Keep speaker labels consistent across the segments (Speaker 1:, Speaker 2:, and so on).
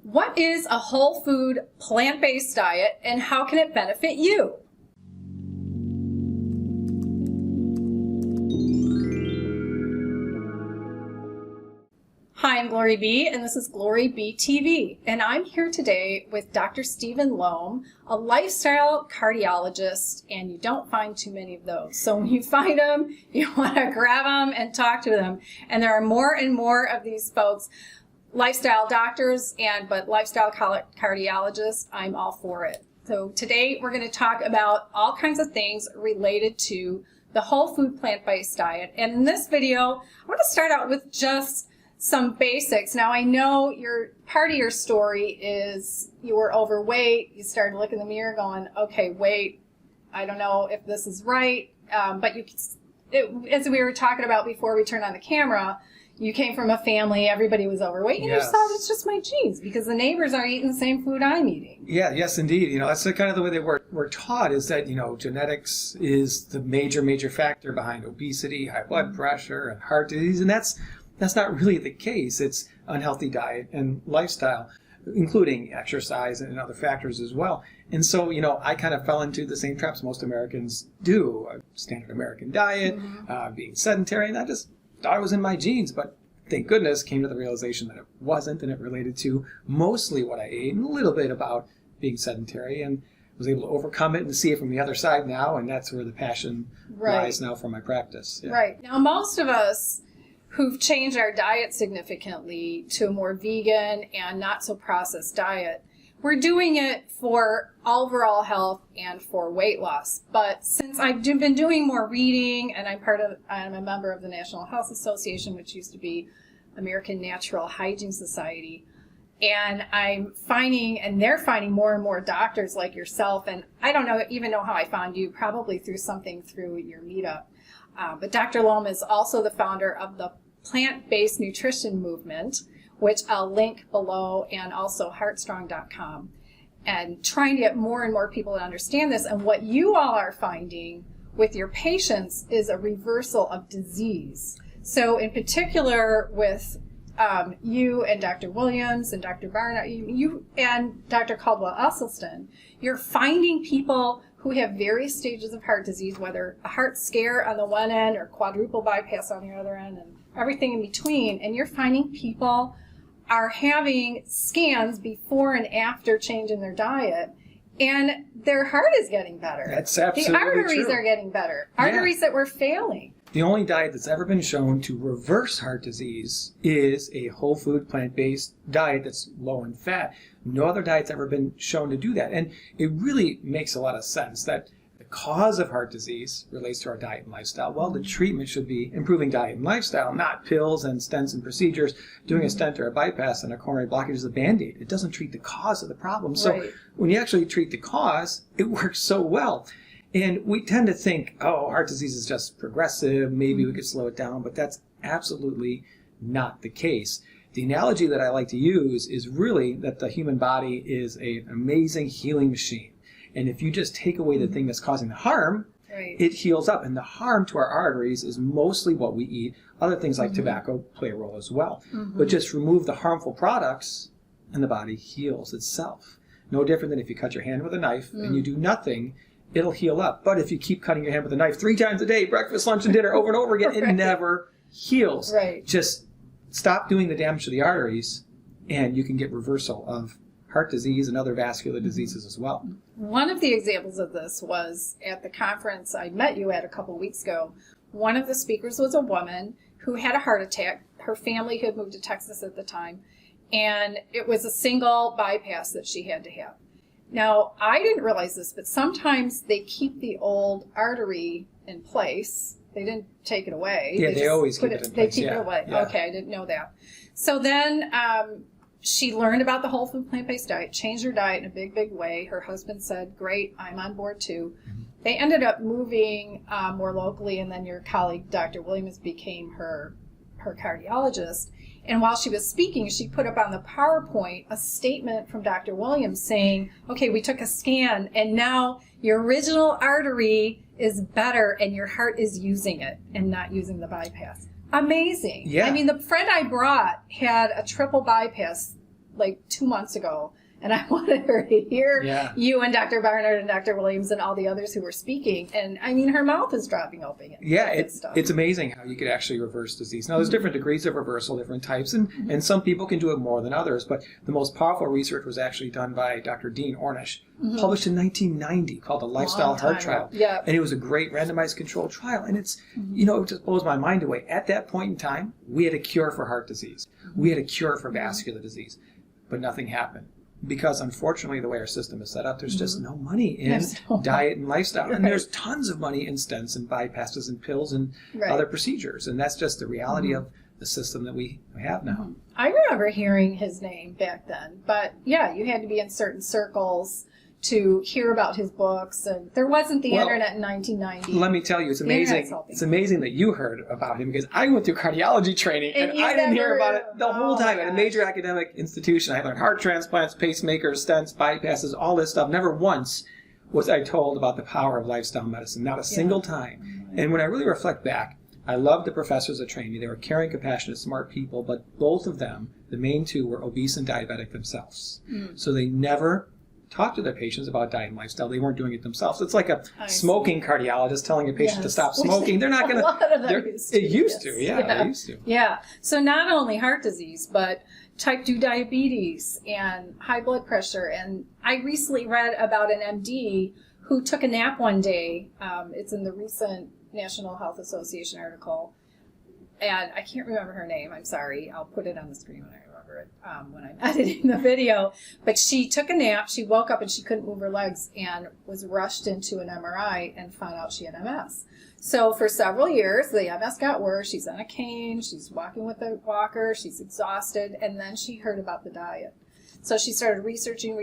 Speaker 1: What is a whole food, plant-based diet, and how can it benefit you? Hi, I'm GloryB, and this is GloryB-TV, and I'm here today with Dr. Stephen Lome, a lifestyle cardiologist, and you don't find too many of those. So when you find them, you want to grab them and talk to them. And there are more and more of these folks, lifestyle doctors, but lifestyle cardiologists, I'm all for it. So today we're going to talk about all kinds of things related to the whole food plant-based diet. And in this video, I want to start out with just some basics. Now, I know part of your story is you were overweight. You started looking in the mirror going, okay, wait, I don't know if this is right. But as we were talking about before we turned on the camera, you came from a family, everybody was overweight, and you thought it's just my genes because the neighbors are eating the same food I'm eating. Yeah,
Speaker 2: yes, indeed. That's kind of the way they we're taught is that, genetics is the major factor behind obesity, high blood pressure, and heart disease, and that's not really the case. It's unhealthy diet and lifestyle, including exercise and other factors as well. And so, I kind of fell into the same traps most Americans do. A standard American diet, being sedentary, and I just thought it was in my genes, but thank goodness came to the realization that it wasn't, and it related to mostly what I ate and a little bit about being sedentary, and was able to overcome it and see it from the other side now, and that's where the passion lies now for my practice. Yeah.
Speaker 1: Right. Now, most of us who've changed our diet significantly to a more vegan and not so processed diet, we're doing it for overall health and for weight loss. But since I've been doing more reading, and I'm a member of the National Health Association, which used to be American Natural Hygiene Society, and I'm finding, and they're finding more and more doctors like yourself, and I don't even know how I found you, probably through your meetup. But Dr. Lome is also the founder of the plant-based nutrition movement, which I'll link below, and also heartstrong.com, and trying to get more and more people to understand this. And what you all are finding with your patients is a reversal of disease. So in particular with you and Dr. Williams and Dr. Barnett, you and Dr. Caldwell-Esselstyn, you're finding people who have various stages of heart disease, whether a heart scare on the one end or quadruple bypass on the other end, and everything in between. And you're finding people are having scans before and after changing their diet, and their heart is getting better.
Speaker 2: That's absolutely
Speaker 1: true. The arteries
Speaker 2: true.
Speaker 1: Are getting better. Arteries that were failing.
Speaker 2: The only diet that's ever been shown to reverse heart disease is a whole food plant-based diet that's low in fat. No other diet's ever been shown to do that. And it really makes a lot of sense that the cause of heart disease relates to our diet and lifestyle. Well, the treatment should be improving diet and lifestyle, not pills and stents and procedures. Doing a stent or a bypass and a coronary blockage is a Band-Aid. It doesn't treat the cause of the problem. So when you actually treat the cause, it works so well. And we tend to think, oh, heart disease is just progressive, maybe we could slow it down, but that's absolutely not the case. The analogy that I like to use is really that the human body is an amazing healing machine. And if you just take away the thing that's causing the harm, it heals up. And the harm to our arteries is mostly what we eat. Other things like tobacco play a role as well. But just remove the harmful products and the body heals itself. No different than if you cut your hand with a knife and you do nothing, it'll heal up. But if you keep cutting your hand with a knife 3 times a day, breakfast, lunch, and dinner, over and over again, it never heals. Just stop doing the damage to the arteries, and you can get reversal of heart disease and other vascular diseases as well.
Speaker 1: One of the examples of this was at the conference I met you at a couple weeks ago. One of the speakers was a woman who had a heart attack. Her family had moved to Texas at the time, and it was a single bypass that she had to have. Now, I didn't realize this, but sometimes they keep the old artery in place. They didn't take it away.
Speaker 2: Yeah, they always keep it in place.
Speaker 1: They keep it away. Yeah. Okay, I didn't know that. So then she learned about the whole food plant-based diet, changed her diet in a big way. Her husband said, great, I'm on board too. They ended up moving more locally, and then your colleague, Dr. Williams, became her cardiologist. And while she was speaking, she put up on the PowerPoint a statement from Dr. Williams saying, okay, we took a scan, and now your original artery is better, and your heart is using it and not using the bypass. Amazing.
Speaker 2: Yeah.
Speaker 1: I mean, the friend I brought had a triple bypass like 2 months ago, and I wanted her to hear you and Dr. Barnard and Dr. Williams and all the others who were speaking. And I mean, her mouth is dropping open.
Speaker 2: Yeah, it's amazing how you could actually reverse disease. Now, there's different degrees of reversal, different types, and some people can do it more than others. But the most powerful research was actually done by Dr. Dean Ornish, published in 1990, called the Lifestyle Heart Trial.
Speaker 1: Yeah.
Speaker 2: And it was a great randomized controlled trial. And it's, it just blows my mind away. At that point in time, we had a cure for heart disease. We had a cure for vascular disease. But nothing happened. Because unfortunately, the way our system is set up, there's just no money in diet and lifestyle. And there's tons of money in stents and bypasses and pills and other procedures. And that's just the reality of the system that we have now.
Speaker 1: I remember hearing his name back then. But yeah, you had to be in certain circles to hear about his books, and there wasn't the internet in 1990.
Speaker 2: Let me tell you, it's amazing. It's amazing that you heard about him, because I went through cardiology training and I didn't hear about it the whole time at a major academic institution. I learned heart transplants, pacemakers, stents, bypasses, all this stuff. Never once was I told about the power of lifestyle medicine, not a single time. And when I really reflect back, I loved the professors that trained me. They were caring, compassionate, smart people, but both of them, the main two, were obese and diabetic themselves. So they never talk to their patients about diet and lifestyle. They weren't doing it themselves. It's like a smoking cardiologist telling a patient to stop smoking. They're not going to. They used to.
Speaker 1: Yeah. So not only heart disease, but type 2 diabetes and high blood pressure. And I recently read about an MD who took a nap one day. It's in the recent National Health Association article. And I can't remember her name. I'm sorry. I'll put it on the screen when I remember it when I'm editing the video. But she took a nap. She woke up and she couldn't move her legs and was rushed into an MRI and found out she had MS. So for several years, the MS got worse. She's on a cane. She's walking with a walker. She's exhausted. And then she heard about the diet. So she started researching.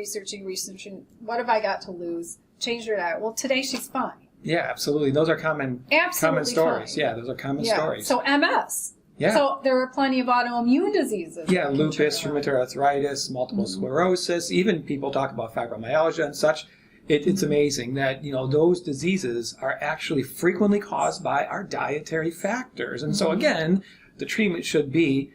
Speaker 1: What have I got to lose? Changed her diet. Well, today she's fine.
Speaker 2: Yeah, absolutely. Those are common stories.
Speaker 1: Fine.
Speaker 2: Yeah, those are common stories.
Speaker 1: So MS. Yeah. So there are plenty of autoimmune diseases.
Speaker 2: Yeah, lupus, rheumatoid arthritis, multiple sclerosis. Even people talk about fibromyalgia and such. It's amazing that, those diseases are actually frequently caused by our dietary factors. And so again, the treatment should be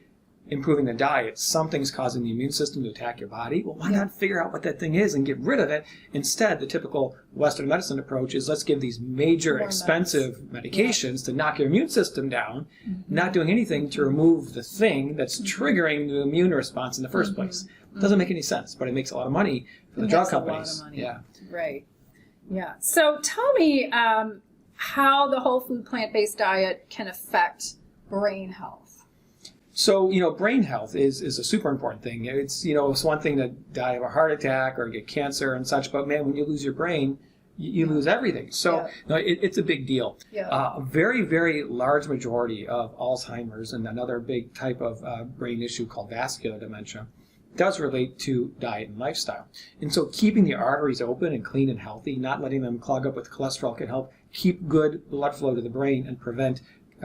Speaker 2: improving the diet. Something's causing the immune system to attack your body. Well, why not figure out what that thing is and get rid of it? Instead, the typical Western medicine approach is let's give these major expensive medications to knock your immune system down, not doing anything to remove the thing that's triggering the immune response in the first place. It doesn't make any sense, but it makes a lot of money for the drug companies. Yeah.
Speaker 1: Right. Yeah. So tell me how the whole food plant-based diet can affect brain health.
Speaker 2: So, brain health is a super important thing. It's one thing to die of a heart attack or get cancer and such, but man, when you lose your brain, you lose everything. So it's a big deal. Yeah. A very, very large majority of Alzheimer's and another big type of brain issue called vascular dementia does relate to diet and lifestyle. And so keeping the arteries open and clean and healthy, not letting them clog up with cholesterol, can help keep good blood flow to the brain and prevent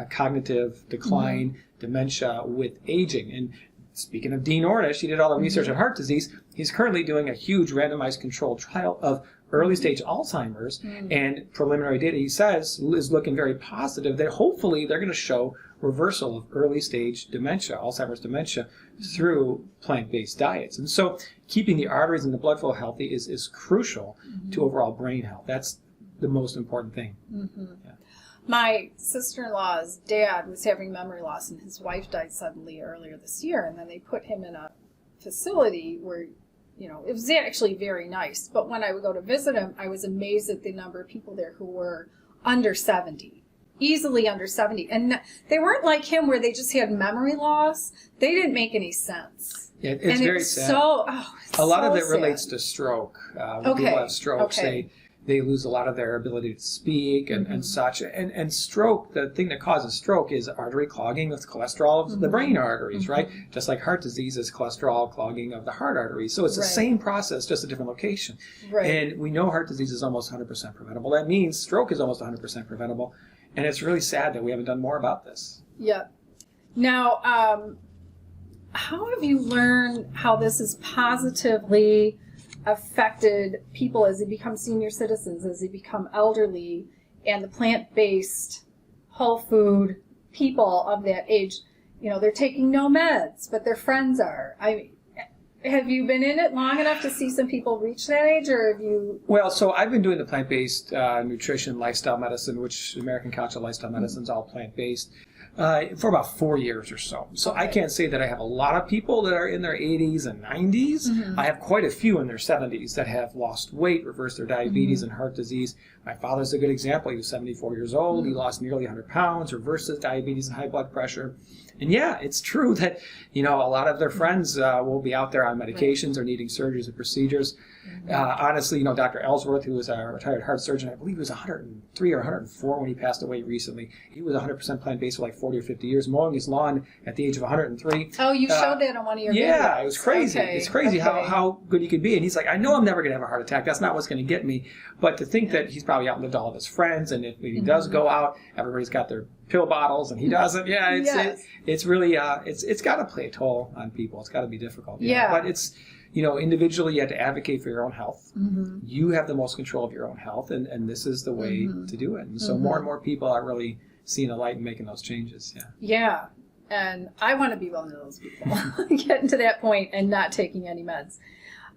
Speaker 2: cognitive decline, dementia with aging. And speaking of Dean Ornish, he did all the research on heart disease. He's currently doing a huge randomized controlled trial of early stage Alzheimer's, and preliminary data, he says, is looking very positive that hopefully they're going to show reversal of early stage dementia, Alzheimer's dementia, through plant-based diets. And so keeping the arteries and the blood flow healthy is crucial to overall brain health. That's the most important thing. Yeah.
Speaker 1: My sister-in-law's dad was having memory loss, and his wife died suddenly earlier this year, and then they put him in a facility where, it was actually very nice. But when I would go to visit him, I was amazed at the number of people there who were under 70, easily under 70. And they weren't like him where they just had memory loss. They didn't make any sense.
Speaker 2: Yeah, it's very sad. A lot of it relates to stroke. When people have strokes, they lose a lot of their ability to speak and such. And stroke, the thing that causes stroke is artery clogging with cholesterol of the brain arteries, right? Just like heart disease is cholesterol clogging of the heart arteries. So it's the same process, just a different location. Right. And we know heart disease is almost 100% preventable. That means stroke is almost 100% preventable. And it's really sad that we haven't done more about this.
Speaker 1: Yeah. Now, how have you learned how this is positively affected people as they become senior citizens, as they become elderly, and the plant-based, whole food people of that age, they're taking no meds, but their friends are. have you been in it long enough to see some people reach that age, or have you?
Speaker 2: Well, so I've been doing the plant-based nutrition, lifestyle medicine, which American Council of Lifestyle Medicine is all plant-based, for about 4 years or so. So I can't say that I have a lot of people that are in their 80s and 90s. I have quite a few in their 70s that have lost weight, reversed their diabetes and heart disease. My father's a good example. He was 74 years old. He lost nearly 100 pounds, reversed his diabetes and high blood pressure. And yeah, it's true that, a lot of their friends will be out there on medications or needing surgeries and procedures. Honestly, Dr. Ellsworth, who was a retired heart surgeon, I believe he was 103 or 104 when he passed away recently. He was 100% plant-based for like 40 or 50 years, mowing his lawn at the age of 103.
Speaker 1: Oh, you showed that on one of your videos.
Speaker 2: Yeah, it was crazy. Okay. It's crazy how good he could be. And he's like, I know I'm never going to have a heart attack. That's not what's going to get me. But to think that he's probably outlived all of his friends, and if he does go out, everybody's got their pill bottles and he doesn't. Yeah, it's really it's got to play a toll on people. It's got to be difficult. But it's individually you have to advocate for your own health. You have the most control of your own health, and this is the way to do it. And so more and more people are really seeing a light and making those changes.
Speaker 1: Yeah, and I want to be one of those people, getting to that point and not taking any meds.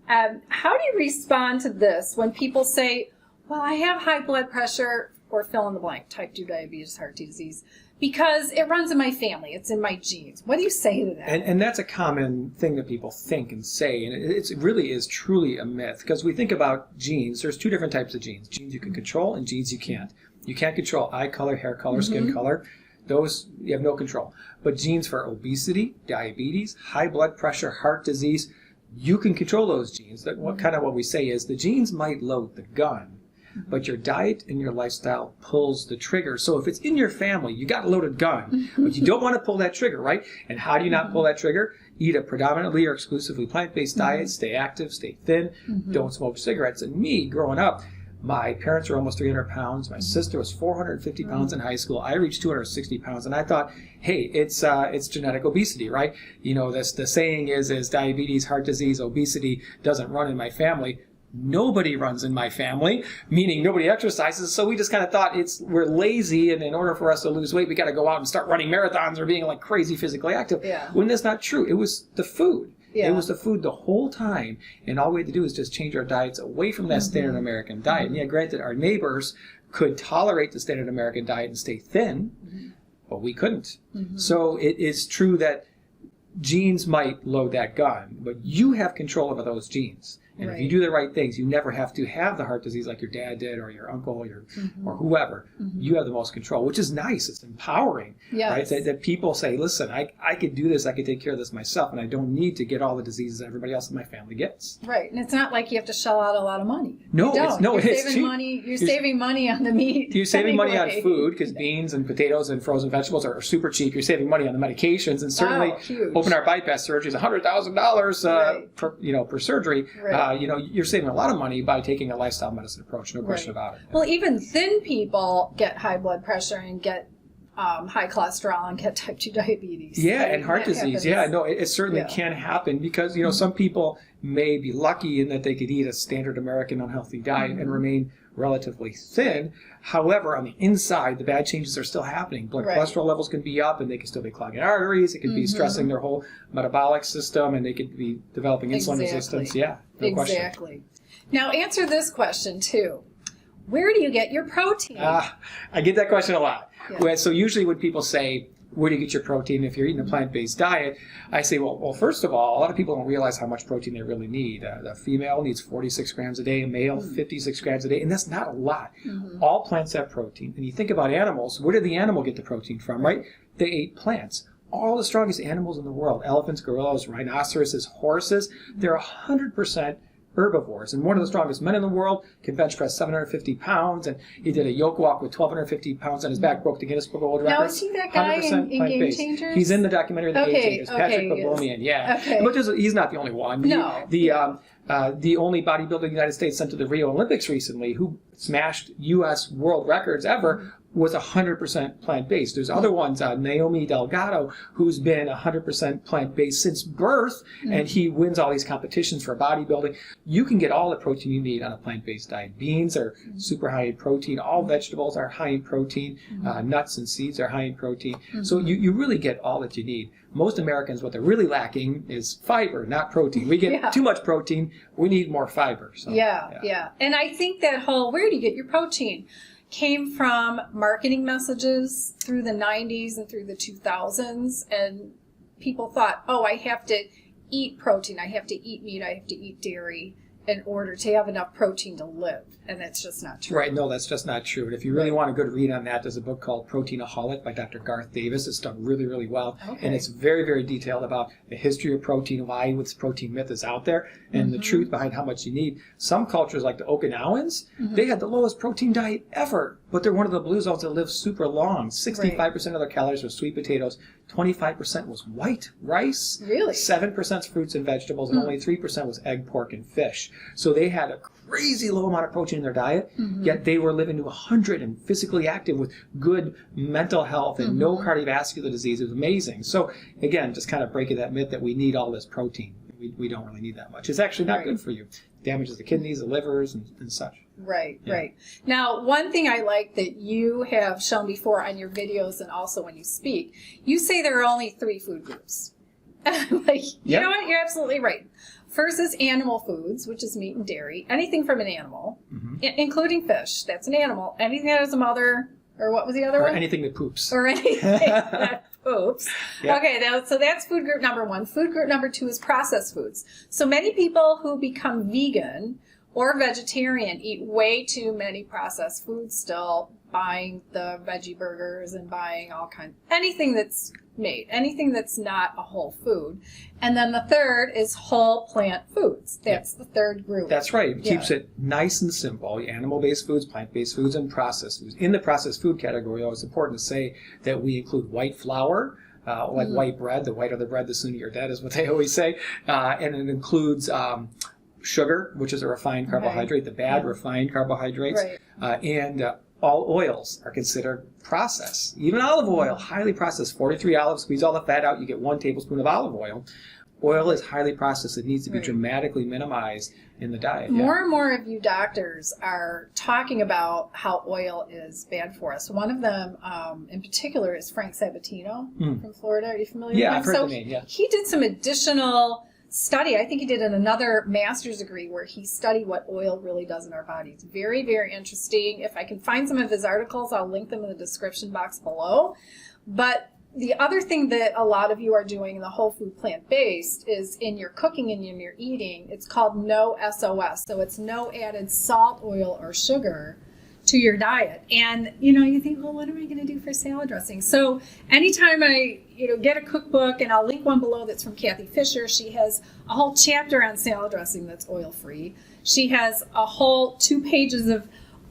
Speaker 1: How do you respond to this when people say, well, I have high blood pressure, or fill in the blank, type 2 diabetes, heart disease, because it runs in my family, it's in my genes? What do you say to that?
Speaker 2: And that's a common thing that people think and say, and it really is truly a myth, because we think about genes. There's two different types of genes. Genes you can control and genes you can't. You can't control eye color, hair color, skin color. Those you have no control. But genes for obesity, diabetes, high blood pressure, heart disease, you can control those genes. That what we say is the genes might load the gun, but your diet and your lifestyle pulls the trigger. So if it's in your family, you got a loaded gun, but you don't want to pull that trigger, right? And how do you not pull that trigger? Eat a predominantly or exclusively plant-based diet, stay active, stay thin, don't smoke cigarettes. And me, growing up, my parents were almost 300 pounds. My sister was 450 pounds in high school. I reached 260 pounds, and I thought, hey, it's genetic obesity, right? The saying is diabetes, heart disease, obesity doesn't run in my family. Nobody runs in my family, meaning nobody exercises. So we just kind of thought we're lazy, and in order for us to lose weight, we got to go out and start running marathons or being like crazy physically active. When that's not true. It was the food. It was the food the whole time, and all we had to do is just change our diets away from that standard American diet. And granted, our neighbors could tolerate the standard American diet and stay thin, but we couldn't. So it is true that genes might load that gun, but you have control over those genes. And if you do the right things, you never have to have the heart disease like your dad did, or your uncle, or whoever. You have the most control, which is nice. It's empowering, right? That people say, listen, I could do this. I could take care of this myself, and I don't need to get all the diseases that everybody else in my family gets.
Speaker 1: Right, and it's not like you have to shell out a lot of money.
Speaker 2: No,
Speaker 1: you're saving money. You're saving money on the meat.
Speaker 2: You're saving money on food, because beans and potatoes and frozen vegetables are super cheap. You're saving money on the medications, and certainly open heart bypass surgery is $100,000 per surgery. You're saving a lot of money by taking a lifestyle medicine approach, no question about it.
Speaker 1: Well, even thin people get high blood pressure and get high cholesterol and get type 2 diabetes.
Speaker 2: And heart disease. Happens. It certainly can happen, because, some people may be lucky in that they could eat a standard American unhealthy diet and remain relatively thin. However, on the inside, the bad changes are still happening. Blood cholesterol levels can be up, and they can still be clogging arteries. It could be stressing their whole metabolic system, and they could be developing insulin resistance. No question.
Speaker 1: Now, answer this question, too. Where do you get your protein?
Speaker 2: I get that question a lot. So usually when people say, where do you get your protein if you're eating a plant-based diet? I say, well, first of all, a lot of people don't realize how much protein they really need. The female needs 46 grams a day, a male 56 grams a day, and that's not a lot. All plants have protein. And you think about animals, where did the animal get the protein from, right? They ate plants. All the strongest animals in the world, elephants, gorillas, rhinoceroses, horses, they're 100% herbivores. And one of the strongest men in the world can bench press 750 pounds, and he did a yoke walk with 1,250 pounds on his back, broke the Guinness Book of World Records.
Speaker 1: Now, is he that guy in Game Changers?
Speaker 2: He's in the documentary The Game Changers. Patrick Baboumian, But he's not the only one. The only bodybuilder in the United States sent to the Rio Olympics recently, who smashed U.S. world records ever, was 100% plant-based. There's other ones, Naomi Delgado, who's been 100% plant-based since birth, and he wins all these competitions for bodybuilding. You can get all the protein you need on a plant-based diet. Beans are super high in protein. All vegetables are high in protein. Nuts and seeds are high in protein. So you really get all that you need. Most Americans, what they're really lacking is fiber, not protein. We get too much protein. We need more fiber. So,
Speaker 1: yeah. And I think that whole, where do you get your protein, came from marketing messages through the 90s and through the 2000s. And people thought, oh, I have to eat protein. I have to eat meat. I have to eat dairy in order to have enough protein to live. And that's just not true.
Speaker 2: Right. No, that's just not true. And if you really want a good read on that, there's a book called Proteinaholic by Dr. Garth Davis. It's done really, really well. And it's very, very detailed about the history of protein, why this protein myth is out there, and the truth behind how much you need. Some cultures, like the Okinawans, they had the lowest protein diet ever, but they're one of the blue zones that live super long. 65% of their calories were sweet potatoes. 25% was white rice.
Speaker 1: Really?
Speaker 2: 7% is fruits and vegetables, and only 3% was egg, pork, and fish. So they had a crazy low amount of protein in their diet, yet they were living to 100 and physically active with good mental health and no cardiovascular disease. It was amazing. So again, just kind of breaking that myth that we need all this protein. We don't really need that much. It's actually not good for you. It damages the kidneys, the livers, and such.
Speaker 1: Right. Now, one thing I like that you have shown before on your videos and also when you speak, you say there are only 3 food groups. You know what? You're absolutely right. First is animal foods, which is meat and dairy. Anything from an animal, including fish. That's an animal. Anything that has a mother, or what was the other one?
Speaker 2: Or anything that poops.
Speaker 1: Or anything that poops. Okay, so that's food group number 1. Food group number 2 is processed foods. So many people who become vegan or vegetarian eat way too many processed foods still, buying the veggie burgers and buying all kinds, anything that's made, anything that's not a whole food. And then the third is whole plant foods. That's the third group.
Speaker 2: That's right. It keeps it nice and simple. Animal-based foods, plant-based foods, and processed foods. In the processed food category, though, it's important to say that we include white flour, like white bread. The whiter the bread, the sooner you're dead, is what they always say. And it includes sugar, which is a refined carbohydrate, the bad refined carbohydrates, and all oils are considered processed. Even olive oil, highly processed. 43 olives, squeeze all the fat out, you get 1 tablespoon of olive oil. Oil is highly processed. It needs to be dramatically minimized in the diet.
Speaker 1: More and more of you doctors are talking about how oil is bad for us. One of them in particular is Frank Sabatino from Florida. Are you familiar with him?
Speaker 2: I've heard the name,
Speaker 1: He did some additional study. I think he did another master's degree where he studied what oil really does in our body. It's very, very interesting. If I can find some of his articles, I'll link them in the description box below. But the other thing that a lot of you are doing in the whole food plant-based is in your cooking and in your eating, it's called no SOS. So it's no added salt, oil, or sugar to your diet. And, you think, well, what am I going to do for salad dressing? So anytime I, get a cookbook, and I'll link one below that's from Kathy Fisher. She has a whole chapter on salad dressing that's oil-free. She has a whole 2 pages of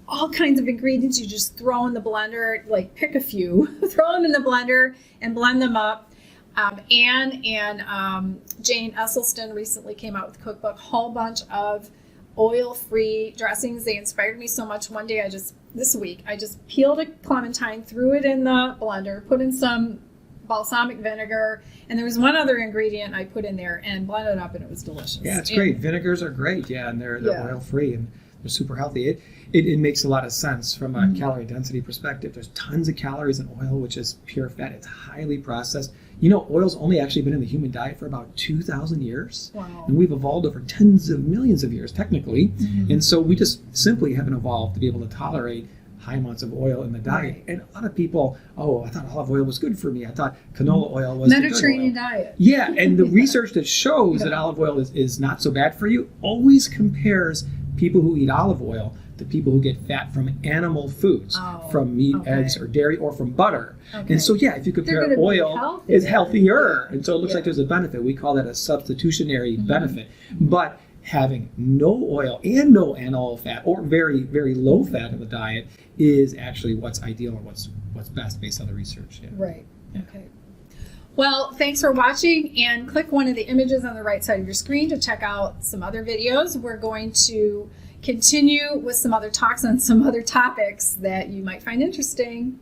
Speaker 1: all kinds of ingredients you just throw in the blender, like pick a few, throw them in the blender and blend them up. Anne and Jane Esselstyn recently came out with a cookbook, whole bunch of oil-free dressings. They inspired me so much. One day this week, I just peeled a clementine, threw it in the blender, put in some balsamic vinegar, and there was one other ingredient I put in there and blended it up, and it was delicious.
Speaker 2: Yeah, it's great. Vinegars are great, and they're oil-free, and they're super healthy. It makes a lot of sense from a calorie density perspective. There's tons of calories in oil, which is pure fat. It's highly processed. Oil's only actually been in the human diet for about 2,000 years.
Speaker 1: Wow.
Speaker 2: And we've evolved over tens of millions of years, technically. And so we just simply haven't evolved to be able to tolerate high amounts of oil in the diet. And a lot of people, I thought olive oil was good for me. I thought canola oil was
Speaker 1: Mediterranean
Speaker 2: the good oil.
Speaker 1: diet.
Speaker 2: Yeah, and the research that shows that olive oil is not so bad for you always compares people who eat olive oil to people who get fat from animal foods, from meat, eggs, or dairy, or from butter. And so, if you compare, oil is healthier. And so it looks like there's a benefit. We call that a substitutionary benefit. But having no oil and no animal fat, or very, very low fat in the diet, is actually what's ideal and what's best based on the research.
Speaker 1: Right. Okay. Well, thanks for watching, and click one of the images on the right side of your screen to check out some other videos. We're going to continue with some other talks on some other topics that you might find interesting.